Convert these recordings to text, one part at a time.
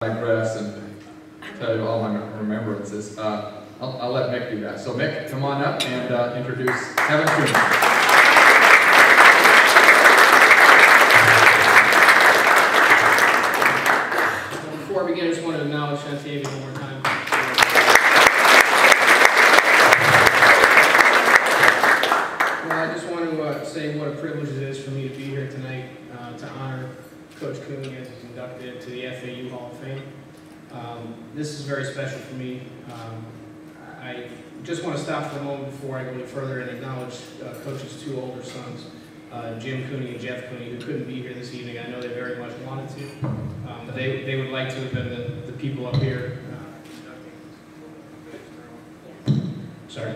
digress and tell you all my remembrances. I'll let Mick do that. So Mick, come on up and introduce Kevin Cooney. Before I begin, I just want to acknowledge Shantae one more time. Well, I just want to say what a privilege it is for me to be here tonight to honor Coach Cooney as he's inducted to the FAU Hall of Fame. This is very special for me. I just want to stop for a moment before I go any further and acknowledge Coach's two older sons, Jim Cooney and Jeff Cooney, who couldn't be here this evening. I know they very much wanted to. But they would like to have been the people up here. Sorry.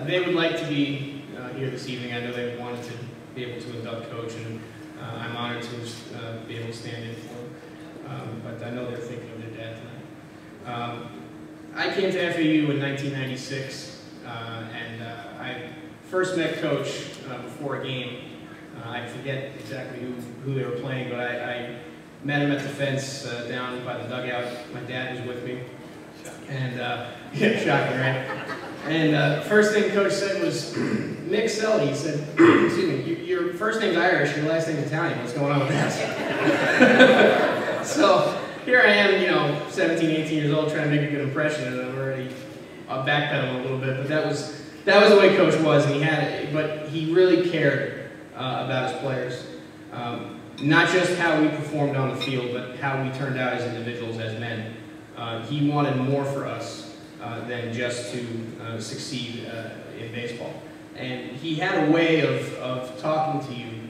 They would like to be here this evening. I know they wanted to be able to induct Coach, and I'm honored to be able to stand in for them. But I know they're thinking of their dad tonight. I came to FAU in 1996, and I first met Coach before a game. I forget exactly who they were playing, but I met him at the fence down by the dugout. My dad was with me. And, yeah, shocking, right? And first thing Coach said was, Mick Selly, he said, excuse me, your first name's Irish, your last name's Italian. What's going on with that? So here I am, 17, 18 years old, trying to make a good impression, and I'm already backpedaling a little bit. But that was the way Coach was, and but he really cared about his players. Not just how we performed on the field, but how we turned out as individuals, as men. He wanted more for us than just to succeed in baseball. And he had a way of talking to you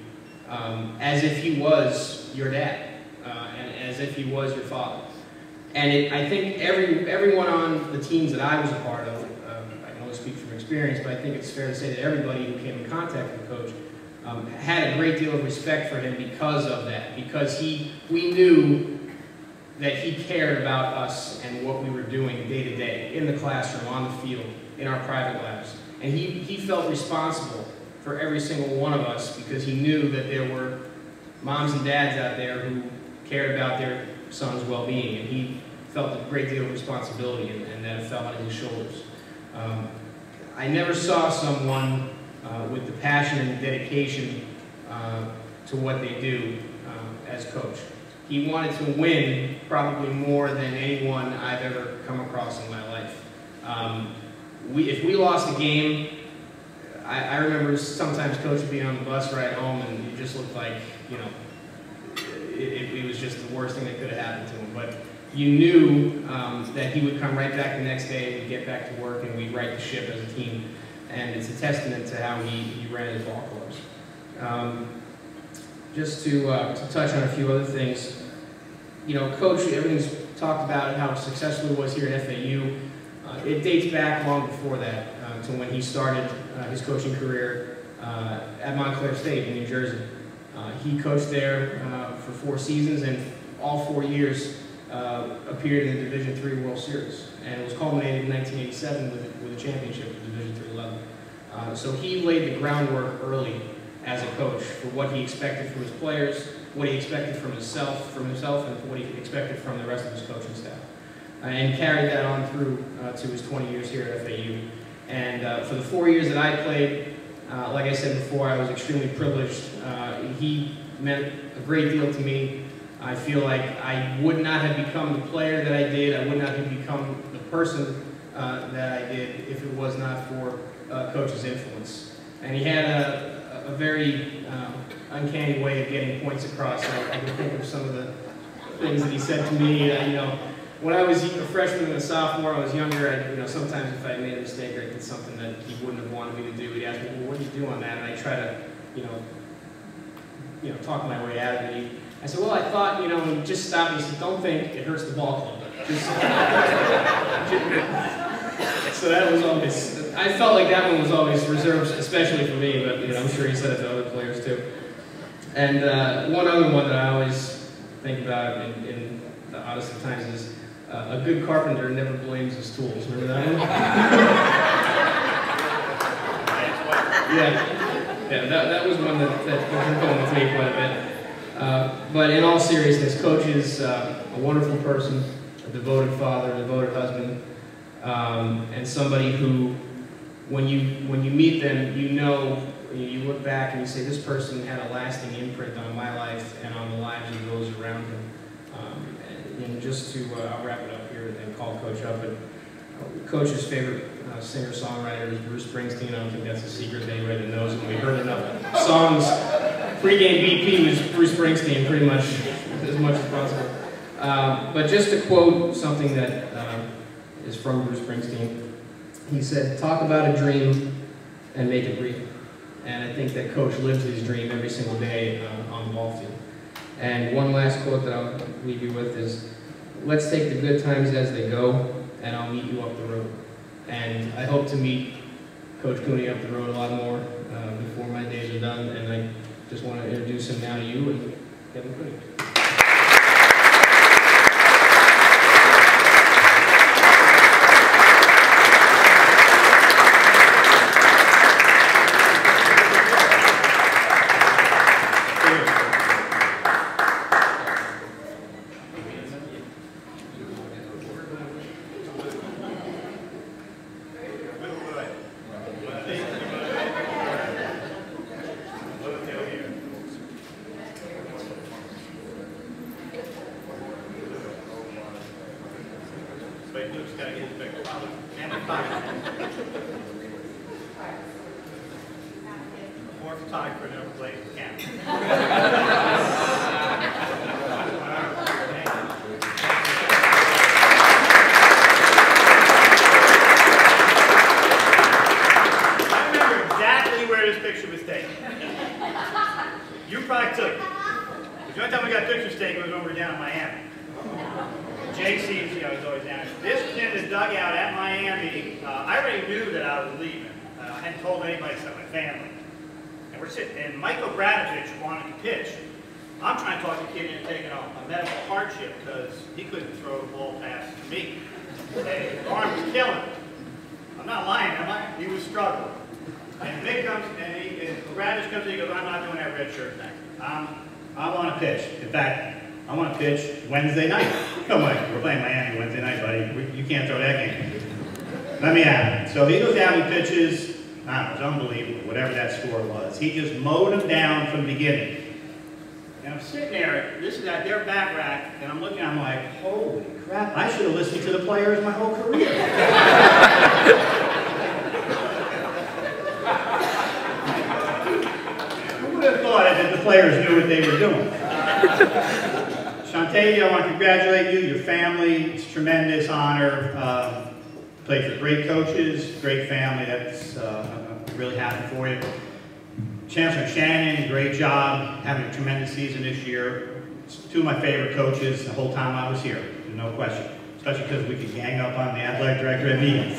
as if he was your dad, and as if he was your father. And I think everyone on the teams that I was a part of, I can only speak from experience, but I think it's fair to say that everybody who came in contact with Coach had a great deal of respect for him because of that, because we knew that he cared about us and what we were doing day to day, in the classroom, on the field, in our private labs. And he felt responsible for every single one of us because he knew that there were moms and dads out there who cared about their son's well-being, and he felt a great deal of responsibility, and that it fell on his shoulders. I never saw someone with the passion and the dedication to what they do as Coach. He wanted to win probably more than anyone I've ever come across in my life. If we lost a game, I remember sometimes Coach would be on the bus ride home and it just looked like, it was just the worst thing that could have happened to him. But you knew that he would come right back the next day and we'd get back to work and we'd right the ship as a team. And it's a testament to how he ran his ball clubs. Just to touch on a few other things, Coach, everything's talked about how successful he was here at FAU. It dates back long before that, to when he started his coaching career at Montclair State in New Jersey. He coached there for 4 seasons, and all 4 years appeared in the Division III World Series, and it was culminated in 1987 with a championship at Division III level. So he laid the groundwork early as a coach for what he expected from his players, what he expected from himself, and what he expected from the rest of his coaching staff, and carried that on through to his 20 years here at FAU. And for the 4 years that I played, like I said before, I was extremely privileged. He meant a great deal to me. I feel like I would not have become the player that I did. I would not have become the person that I did if it was not for Coach's influence. And he had a very uncanny way of getting points across. I can think of some of the things that he said to me. When I was a freshman and a sophomore, I was younger. Sometimes if I made a mistake or I did something that he wouldn't have wanted me to do, he'd ask me, "Well, what do you do on that?" And I try to, talk my way out of it. I said, "Well, I thought, he just stopped me." He said, "Don't think, it hurts the ball club." So that was always, I felt like that one was always reserved, especially for me, but I'm sure he said it to other players too. And one other one that I always think about in the oddest of times is a good carpenter never blames his tools. Remember that one? Yeah, that was one that was going with me quite a bit. But in all seriousness, Coach is a wonderful person, a devoted father, a devoted husband, and somebody who, when you meet them, you look back and you say, this person had a lasting imprint on my life and on the lives of those around him. And just to, I'll wrap it up here and call Coach up, but Coach's favorite singer-songwriter is Bruce Springsteen. I don't think that's a secret to anybody that knows him. We heard enough songs. Pre-game BP was Bruce Springsteen pretty much as possible. But just to quote something that is from Bruce Springsteen, he said, "Talk about a dream and make it real." And I think that Coach lives his dream every single day on the ball field. And one last quote that I'll leave you with is, "Let's take the good times as they go, and I'll meet you up the road." And I hope to meet Coach Cooney up the road a lot more before my days are done. And I just want to introduce him now to you and Kevin Cooney. Luke's got to get his picture. Fourth time for no play the camera. I remember exactly where this picture was taken. You probably took it. The only time we got pictures taken was when we were down in Miami. JC's, he's always down. This was in the dugout at Miami. I already knew that I was leaving. I hadn't told anybody except my family. And we're sitting, and Michael Bradovich wanted to pitch. I'm trying to talk the kid into taking a medical hardship because he couldn't throw the ball past me. His arm was killing him. I'm not lying, am I? He was struggling. And Vic comes, and Bradovich comes in, he goes, "I'm not doing that red shirt thing. I want to pitch. In fact, I want to pitch Wednesday night." I'm like, "We're playing Miami Wednesday night, buddy. You can't throw that game. Let me have it." So he goes down and pitches. It was unbelievable, whatever that score was. He just mowed him down from the beginning. And I'm sitting there, this is at their back rack, and I'm looking, I'm like, holy crap, I should have listened to the players my whole career. Who would have thought that the players knew what they were doing? Shantae, I want to congratulate you, your family. It's a tremendous honor. Played for great coaches, great family. That's I'm really happy for you. Chancellor Shannon, great job, having a tremendous season this year. It's two of my favorite coaches the whole time I was here, no question. Especially because we could gang up on the athletic director at meetings.